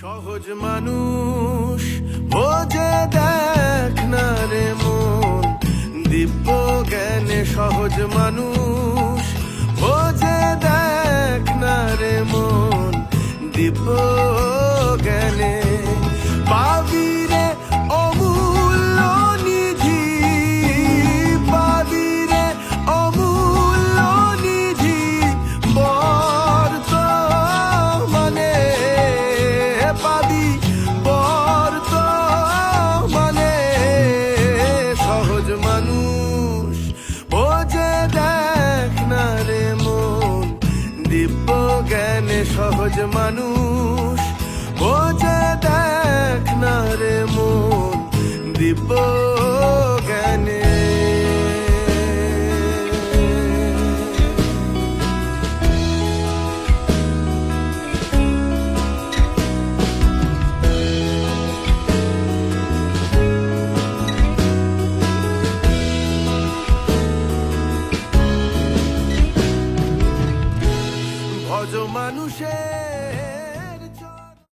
সহজ মানুষ বোঝে দেখ না রে মন, দিব্য জ্ঞানে সহজ মানুষ বোঝে দেখ না রে মন, দিব্য জ্ঞানে পাবি রে অমূল্য নিধি, পাবি রে অমূল্য নিধি বর্তমানে, পাবি বর্তমানে। সহজ মানুষ বোঝে দেখ না রে মন, দিব্য জ্ঞানে সহজ মানুষ বোঝে দেখ না রে মন, দিব্য জ্ঞানে। ভজ মানুষের